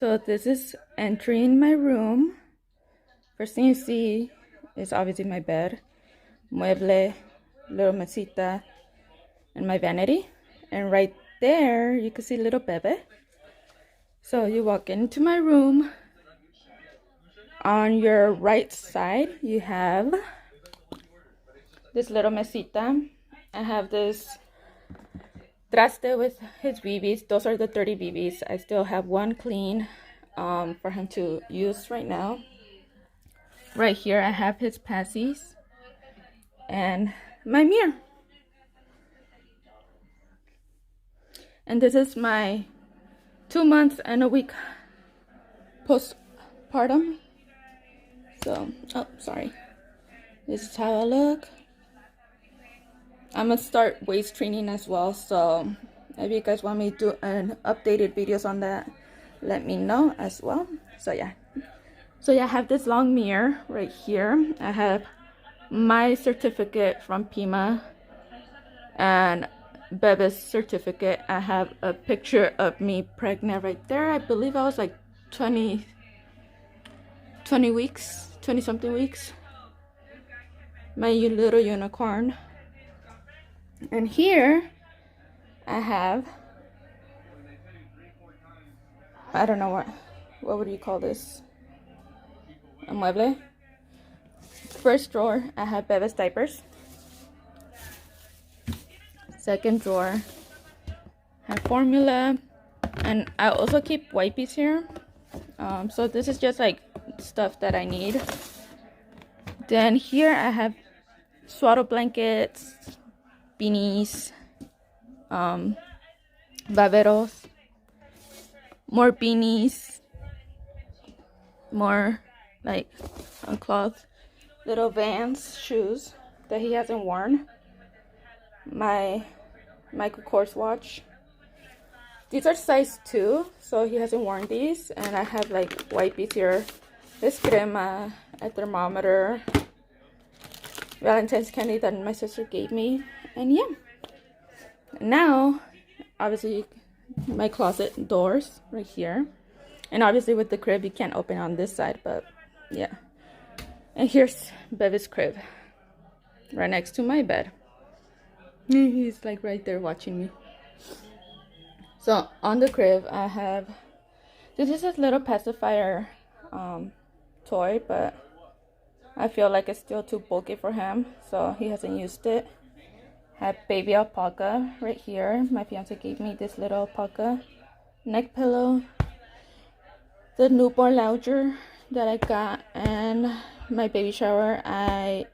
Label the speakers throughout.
Speaker 1: So this is entering my room. First thing you see is obviously my bed, mueble, little mesita, and my vanity. And right there, you can see little Bebe. So you walk into my room. On your right side, you have this little mesita. I have this traste with his BBs. Those are the dirty BBs. I still have one clean for him to use right now. Right here, I have his passies and my mirror. And this is my 2 months and a week postpartum. So, oh, sorry. This is how I look. I'm gonna start waist training as well. So, if you guys want me to do an updated videos on that, let me know as well. So yeah. So yeah, I have this long mirror right here. I have my certificate from Pima and Bebe's certificate. I have a picture of me pregnant right there. I believe I was like 20 weeks, 20 something weeks. My little unicorn. And here I have, I don't know what would you call this? A mueble. First drawer, I have Bebe's diapers. Second drawer, I have formula. And I also keep wipes here. So this is just like stuff that I need. Then here I have swaddle blankets, beanies, baberos, more beanies, more like cloth, little Vans shoes that he hasn't worn, my Michael Kors watch. These are size 2, so he hasn't worn these. And I have like wipes here, this crema, a thermometer, Valentine's candy that my sister gave me. And yeah, now obviously my closet doors right here, and obviously with the crib you can't open on this side, but yeah. And here's Bebe's crib right next to my bed. He's like right there watching me. So on the crib I have, this is a little pacifier toy, but I feel like it's still too bulky for him, so he hasn't used it. Have baby alpaca right here. My fiance gave me this little alpaca neck pillow. The newborn lounger that I got, and my baby shower. I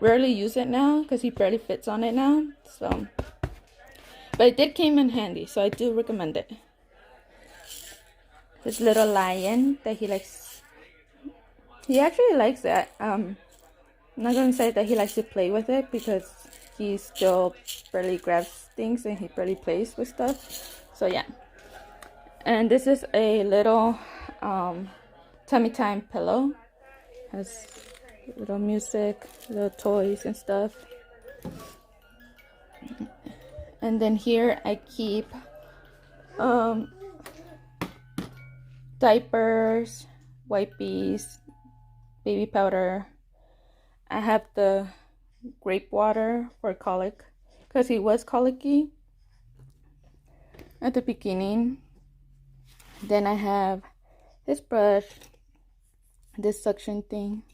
Speaker 1: rarely use it now because he barely fits on it now. So, but it did came in handy, so I do recommend it. This little lion that he likes. He actually likes it. I'm not gonna say that he likes to play with it because he still barely grabs things and he barely plays with stuff. So yeah. And this is a little tummy time pillow. Has little music, little toys and stuff. And then here I keep diapers, wipes, baby powder. I have the grape water for colic because he was colicky at the beginning. Then I have this brush, this suction thing,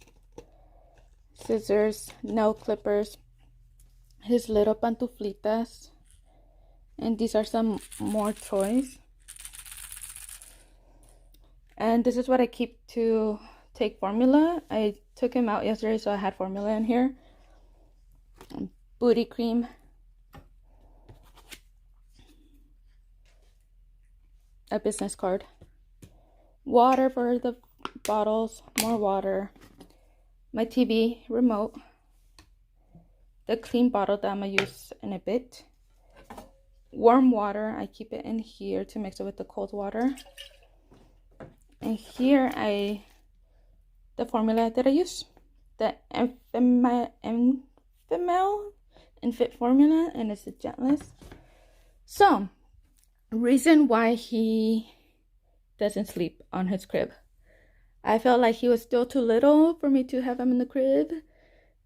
Speaker 1: scissors, nail clippers, his little pantuflitas, and these are some more toys. And this is what I keep to take formula. I took him out yesterday, so I had formula in here. Booty cream, a business card, water for the bottles, more water, my TV remote, the clean bottle that I'm gonna use in a bit, warm water. I keep it in here to mix it with the cold water. And here the formula that I use, the Infant formula, and it's the gentlest. So reason why he doesn't sleep on his crib. I felt like he was still too little for me to have him in the crib,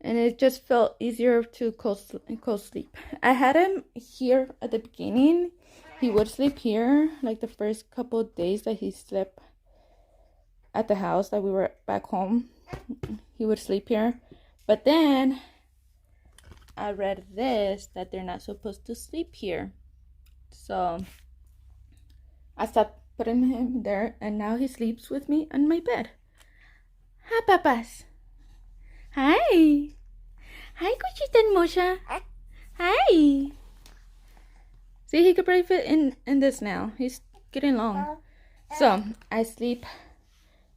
Speaker 1: and it just felt easier to co-sleep. I had him here at the beginning. He would sleep here, like the first couple of days that he slept at the house that we were back home. He would sleep here, but then I read this that they're not supposed to sleep here, so I stopped putting him there, and now he sleeps with me on my bed. Hi, papas. Hi. Hi, Cuchita and Mosha. Hi. See, he could probably fit in this now. He's getting long. So I sleep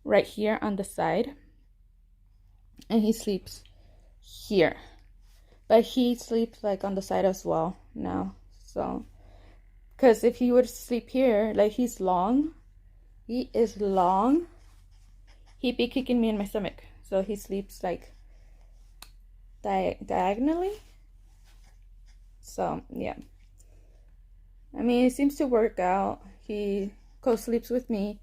Speaker 1: right here on the side, and he sleeps here. But he sleeps like on the side as well now. So, because if he would sleep here, like he is long, he'd be kicking me in my stomach. So he sleeps like diagonally. So yeah, I mean, it seems to work out. He co-sleeps with me.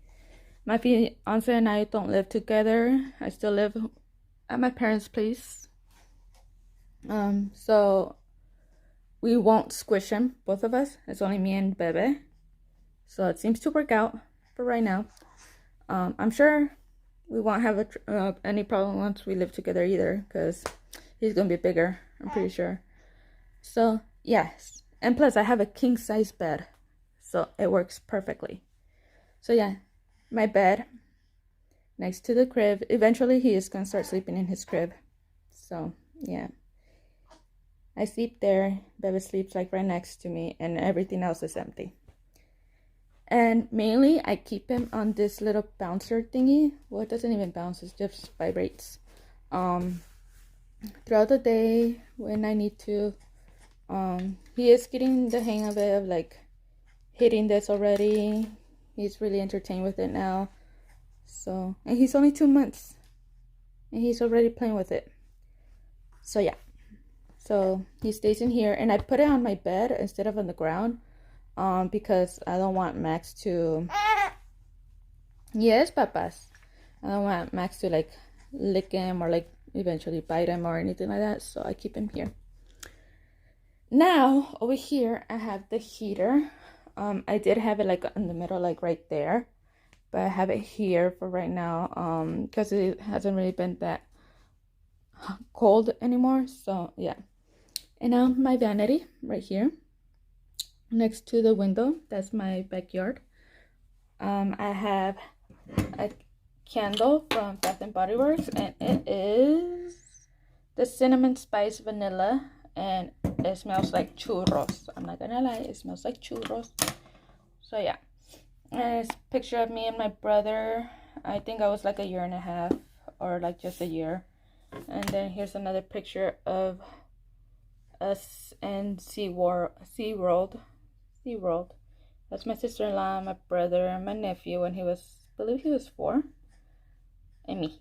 Speaker 1: My fiance and I don't live together. I still live at my parents' place. So we won't squish him, both of us. It's only me and Bebe. So it seems to work out for right now. I'm sure we won't have any problem once we live together either, because he's gonna be bigger, I'm pretty sure. So yes, and plus I have a king size bed, so it works perfectly. So yeah, my bed next to the crib. Eventually he is gonna start sleeping in his crib. So yeah, I sleep there. Bebe sleeps like right next to me, and everything else is empty. And mainly I keep him on this little bouncer thingy. Well, it doesn't even bounce, it just vibrates. Throughout the day when I need to. He is getting the hang of it, of like hitting this already. He's really entertained with it now. So, and he's only 2 months, and he's already playing with it. So yeah, so he stays in here, and I put it on my bed instead of on the ground, because I don't want Max to, yes, papas, I don't want Max to like lick him or like eventually bite him or anything like that. So I keep him here. Now over here I have the heater. I did have it like in the middle, like right there, but I have it here for right now, because it hasn't really been that cold anymore. So yeah, and now my vanity right here next to the window. That's my backyard. I have a candle from Bath and Body Works, and it is the cinnamon spice vanilla, and it smells like churros. I'm not gonna lie, it smells like churros. So yeah, and it's a picture of me and my brother. I think I was like 1.5 years, or like just a year. And then here's another picture of us and SeaWorld. That's my sister-in-law, my brother, and my nephew when he was, I believe he was 4. And me.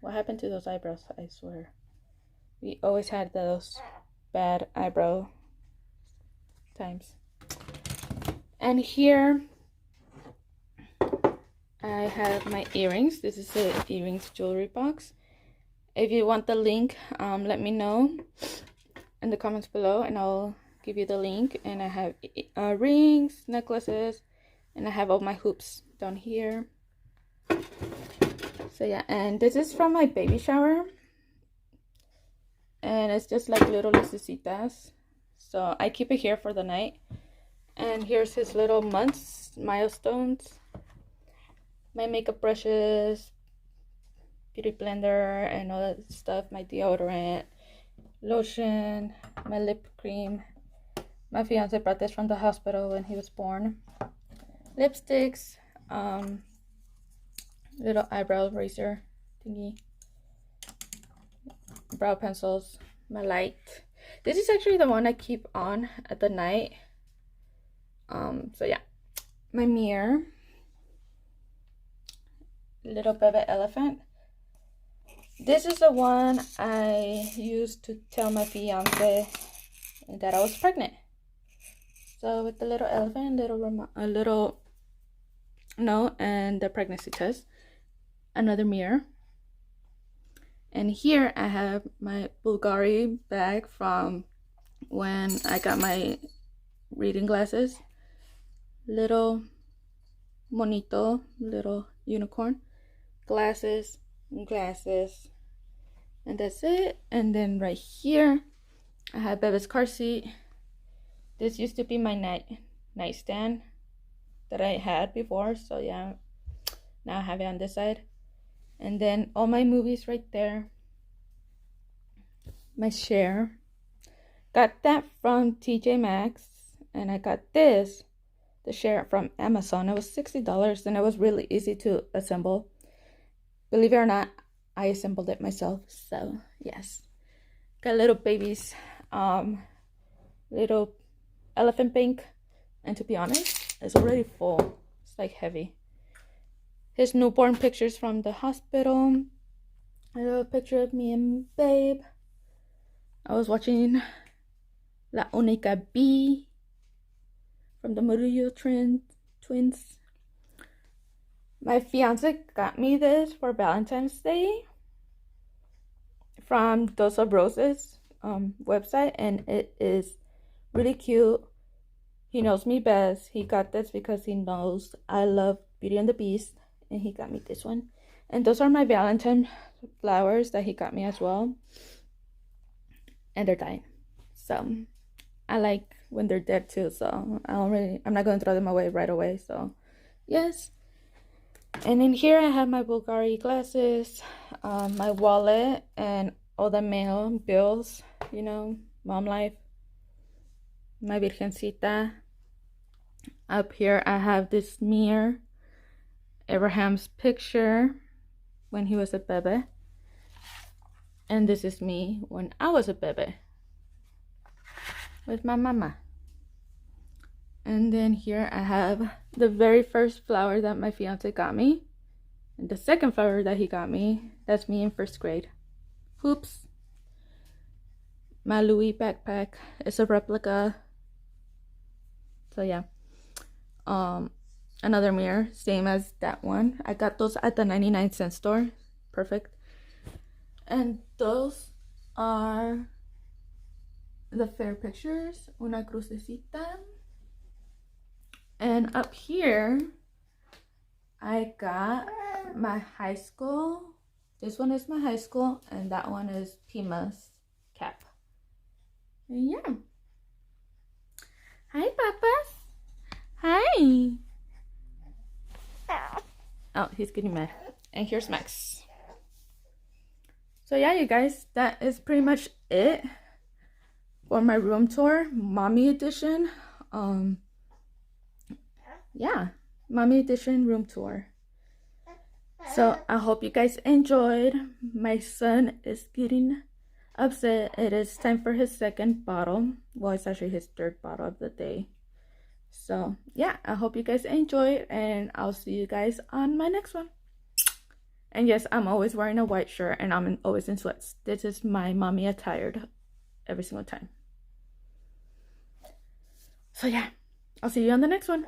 Speaker 1: What happened to those eyebrows? I swear. We always had those bad eyebrow times. And here I have my earrings. This is the earrings jewelry box. If you want the link, let me know in the comments below, and I'll give you the link. And I have rings, necklaces, and I have all my hoops down here. So yeah, and this is from my baby shower, and it's just like little lucecitas. So I keep it here for the night. And here's his little months, milestones, my makeup brushes, beauty blender, and all that stuff, my deodorant, lotion, my lip cream. My fiance brought this from the hospital when he was born. Lipsticks, little eyebrow razor thingy, brow pencils, my light. This is actually the one I keep on at the night. So yeah, my mirror, little baby elephant. This is the one I used to tell my fiance that I was pregnant. So with the little elephant, a little No, and the pregnancy test. Another mirror. And here I have my Bulgari bag from when I got my reading glasses. Little monito, little unicorn. Glasses, glasses. And that's it. And then right here, I have Bebe's car seat. This used to be my nightstand that I had before. So yeah, now I have it on this side. And then all my movies right there. My share. Got that from TJ Maxx. And I got this, the share from Amazon. It was $60 and it was really easy to assemble. Believe it or not, I assembled it myself. So yes. Got little babies. Little elephant pink. And to be honest, it's already full. It's like heavy. His newborn pictures from the hospital. A little picture of me and babe. I was watching La Única B from the Murillo twins. My fiance got me this for Valentine's Day from Dos of Roses website, and it is really cute. He knows me best. He got this because he knows I love Beauty and the Beast, and he got me this one. And those are my Valentine flowers that he got me as well. And they're dying. So I like when they're dead too. So I'm not going to throw them away right away. So yes. And in here I have my Bulgari glasses, my wallet, and all the mail bills, you know, mom life. My Virgencita. Up here I have this mirror, Abraham's picture when he was a baby. And this is me when I was a baby with my mama. And then here I have the very first flower that my fiance got me. And the second flower that he got me, that's me in first grade. Hoops. My Louis backpack is a replica. So yeah. Another mirror, same as that one. I got those at the 99-cent store. Perfect. And those are the fair pictures. Una crucecita. And up here, I got my high school. This one is my high school, and that one is Pima's cap. And yeah. Hi, Papas. Hi. Oh, he's getting mad. And here's Max. So yeah, you guys, that is pretty much it for my room tour, mommy edition. Yeah, mommy edition room tour. So I hope you guys enjoyed. My son is getting upset. It is time for his second bottle. Well, it's actually his third bottle of the day. So yeah, I hope you guys enjoyed, and I'll see you guys on my next one. And yes, I'm always wearing a white shirt, and I'm always in sweats. This is my mommy attire every single time. So yeah, I'll see you on the next one.